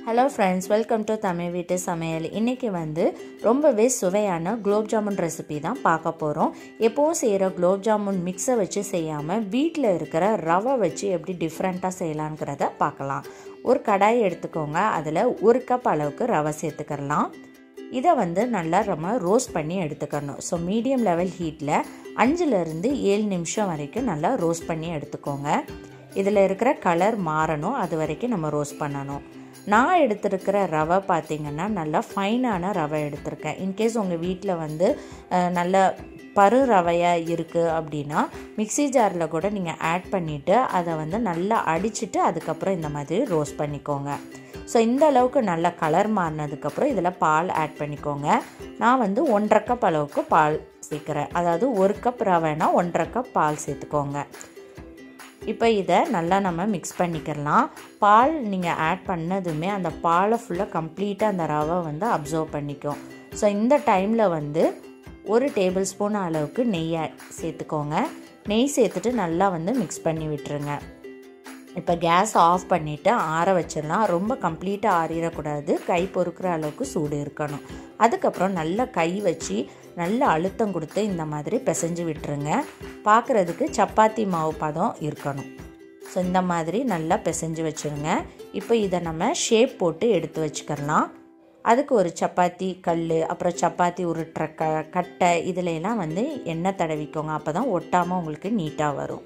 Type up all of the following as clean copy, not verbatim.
Hello friends, welcome to Tamil Veetu Samayal. இன்னைக்கு ரொம்பவே சுவையான குலோப் ஜாமுன் ரெசிபி தான் பார்க்க போறோம். எப்பவும் செய்யற குலோப் ஜாமுன் மிக்ஸை வச்சு செய்யாம வீட்ல இருக்கிற ரவை வச்சு எப்படி டிஃபரண்டா செய்யலாம்ங்கறத பார்க்கலாம். ஒரு கடாய் எடுத்துக்கோங்க. அதுல 1 கப் அளவுக்கு ரவை சேர்த்துக்கலாம். இத நல்லா நம்ம ரோஸ்ட் பண்ணி எடுத்துக்கணும். சோ மீடியம் லெவல் ஹீட்ல 5 ல இருந்து 7 நிமிஷம் வரைக்கும் நல்லா ரோஸ்ட் பண்ணி எடுத்துக்கோங்க. இதுல இருக்கிற கலர் மாறணும், அது வரைக்கும் நம்ம ரோஸ்ட் பண்ணணும். நான் எடுத்துருக்கிற ரவை பார்த்தீங்கன்னா நல்லா ஃபைனான ரவை எடுத்திருக்கேன். இன்கேஸ் உங்கள் வீட்டில் நல்ல பரு ரவையாக இருக்குது அப்படின்னா மிக்ஸி ஜாரில் கூட நீங்கள் ஆட் பண்ணிவிட்டு அதை நல்லா அடிச்சுட்டு அதுக்கப்புறம் இந்த மாதிரி ரோஸ்ட் பண்ணிக்கோங்க. ஸோ இந்த அளவுக்கு நல்லா கலர் மாறினதுக்கப்புறம் இதில் பால் ஆட் பண்ணிக்கோங்க. நான் 1.5 கப் அளவுக்கு பால் சேர்க்குறேன். அதாவது 1 கப் ரவைனா 1.5 கப் பால் சேர்த்துக்கோங்க. இப்போ இதை நல்லா நம்ம மிக்ஸ் பண்ணிக்கலாம். பால் நீங்கள் ஆட் பண்ணதுமே அந்த பாலை ஃபுல்லாக கம்ப்ளீட்டாக அந்த ரவை அப்சர்வ் பண்ணிக்கும். ஸோ இந்த டைமில் 1 டேபிள் ஸ்பூன் அளவுக்கு நெய் சேர்த்துக்கோங்க. நெய் சேர்த்துட்டு நல்லா மிக்ஸ் பண்ணி விட்டுருங்க. இப்போ கேஸ் ஆஃப் பண்ணிவிட்டு ஆற வச்சிடலாம். ரொம்ப கம்ப்ளீட்டாக ஆறிடக்கூடாது, கை பொறுக்கிற அளவுக்கு சூடு இருக்கணும். அதுக்கப்புறம் நல்லா கை வச்சு நல்லா அழுத்தம் கொடுத்து இந்த மாதிரி பிசைஞ்சு விட்டுருங்க. பார்க்குறதுக்கு சப்பாத்தி மாவு பதம் இருக்கணும். ஸோ இந்த மாதிரி நல்லா பிசைஞ்சு வச்சுருங்க. இப்போ இதை நம்ம ஷேப் போட்டு எடுத்து வச்சுக்கலாம். அதுக்கு ஒரு சப்பாத்தி கல், அப்புறம் சப்பாத்தி உருட்டுற கட்டை இதிலெல்லாம் எண்ணெய் தடவிக்கோங்க. அப்போ தான் ஒட்டாமல் உங்களுக்கு நீட்டாக வரும்.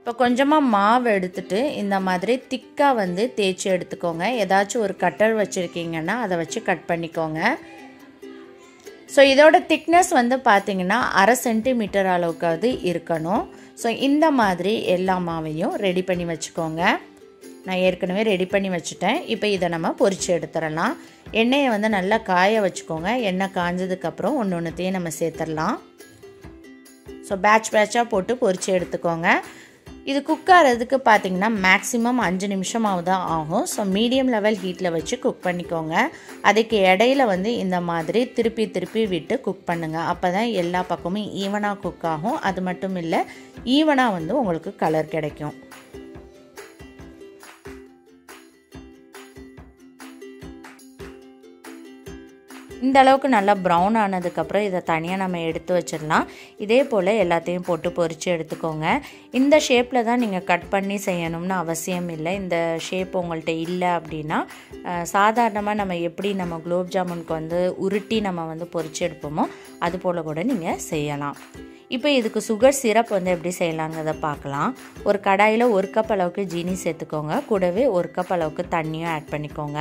இப்போ கொஞ்சமாக மாவு எடுத்துட்டு இந்த மாதிரி திக்காக தேய்ச்சி எடுத்துக்கோங்க. ஏதாச்சும் ஒரு கட்டர் வச்சுருக்கீங்கன்னா அதை வச்சு கட் பண்ணிக்கோங்க. ஸோ இதோட திக்னஸ் பார்த்தீங்கன்னா 1/2 சென்டிமீட்டர் அளவுக்காவது இருக்கணும். ஸோ இந்த மாதிரி எல்லா மாவையும் ரெடி பண்ணி வச்சுக்கோங்க. நான் ஏற்கனவே ரெடி பண்ணி வச்சுட்டேன். இப்போ இதை நம்ம பொரிச்சு எடுத்துடலாம். எண்ணெயை நல்லா காய வச்சுக்கோங்க. எண்ணெய் காஞ்சதுக்கப்புறம் ஒன்று ஒன்றுத்தையும் நம்ம சேர்த்துடலாம். ஸோ பேட்சாக போட்டு பொரிச்சு எடுத்துக்கோங்க. இது குக் ஆகிறதுக்கு பார்த்தீங்கன்னா மேக்ஸிமம் 5 நிமிஷமாவது தான் ஆகும். ஸோ மீடியம் லெவல் ஹீட்டில் வச்சு குக் பண்ணிக்கோங்க. அதுக்கு இடையில இந்த மாதிரி திருப்பி விட்டு குக் பண்ணுங்கள். அப்போ தான் எல்லா பக்கமும் ஈவனாக குக் ஆகும். அது மட்டும் இல்லை, ஈவனாக உங்களுக்கு கலர் கிடைக்கும். இந்த அளவுக்கு நல்லா ப்ரௌன் ஆனதுக்கப்புறம் இதை தனியாக நம்ம எடுத்து வச்சிடலாம். இதே போல் எல்லாத்தையும் போட்டு பொரித்து எடுத்துக்கோங்க. இந்த ஷேப்பில் தான் நீங்கள் கட் பண்ணி செய்யணும்னு அவசியம் இல்லை. இந்த ஷேப் உங்கள்கிட்ட இல்லை அப்படின்னா சாதாரணமாக நம்ம எப்படி நம்ம குலோப் ஜாமுனுக்கு உருட்டி நம்ம பொரித்து எடுப்போமோ அது போல் கூட நீங்கள் செய்யலாம். இப்போ இதுக்கு சுகர் சிரப் எப்படி செய்யலாங்கிறத பார்க்கலாம். ஒரு கடாயில் 1 கப் அளவுக்கு ஜீனி சேர்த்துக்கோங்க. கூடவே 1 கப் அளவுக்கு தண்ணியும் ஆட் பண்ணிக்கோங்க.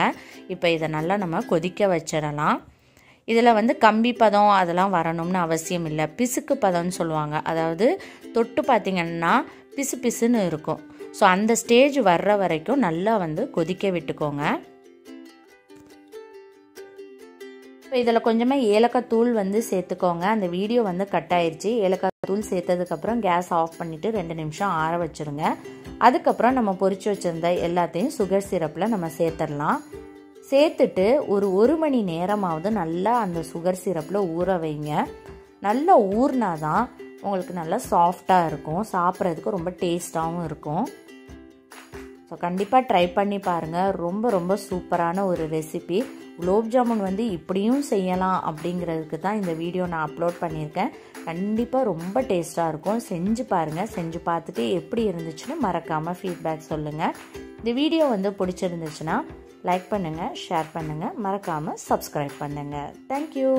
இப்போ இதை நல்லா நம்ம கொதிக்க வச்சிடலாம். இதில் கம்பி பதம் அதெல்லாம் வரணும்னு அவசியம் இல்லை. பிசுக்கு பதம்னு சொல்லுவாங்க. அதாவது தொட்டு பார்த்திங்கன்னா பிசு பிசுன்னு இருக்கும். ஸோ அந்த ஸ்டேஜ் வர்ற வரைக்கும் நல்லா கொதிக்க விட்டுக்கோங்க. இப்போ இதில் கொஞ்சமாக ஏலக்காய் தூள் சேர்த்துக்கோங்க. அந்த வீடியோ கட் ஆயிடுச்சு. ஏலக்காய் தூள் சேர்த்ததுக்கப்புறம் கேஸ் ஆஃப் பண்ணிவிட்டு 2 நிமிஷம் ஆற வச்சுருங்க. அதுக்கப்புறம் நம்ம பொரிச்சு வச்சுருந்த எல்லாத்தையும் சுகர் சிரப்பில் நம்ம சேர்த்துடலாம். சேர்த்துட்டு ஒரு 1 மணி நேரமாவது நல்லா அந்த சுகர் சிரப்பில் ஊற வைங்க. நல்லா ஊறினா தான் உங்களுக்கு நல்லா சாஃப்டாக இருக்கும். சாப்பிட்றதுக்கு ரொம்ப டேஸ்ட்டாகவும் இருக்கும். ஸோ கண்டிப்பாக ட்ரை பண்ணி பாருங்கள். ரொம்ப சூப்பரான ஒரு ரெசிபி. குலோப் ஜாமுன் இப்படியும் செய்யலாம் அப்படிங்கிறதுக்கு தான் இந்த வீடியோ நான் அப்லோட் பண்ணியிருக்கேன். கண்டிப்பாக ரொம்ப டேஸ்ட்டாக இருக்கும். செஞ்சு பாருங்கள். செஞ்சு பார்த்துட்டு எப்படி இருந்துச்சுன்னு மறக்காமல் ஃபீட்பேக் சொல்லுங்கள். இந்த வீடியோ பிடிச்சிருந்துச்சுன்னா லைக் பண்ணுங்கள், ஷேர் பண்ணுங்கள், மறக்காமல் சப்ஸ்கிரைப் பண்ணுங்கள். தேங்க்யூ.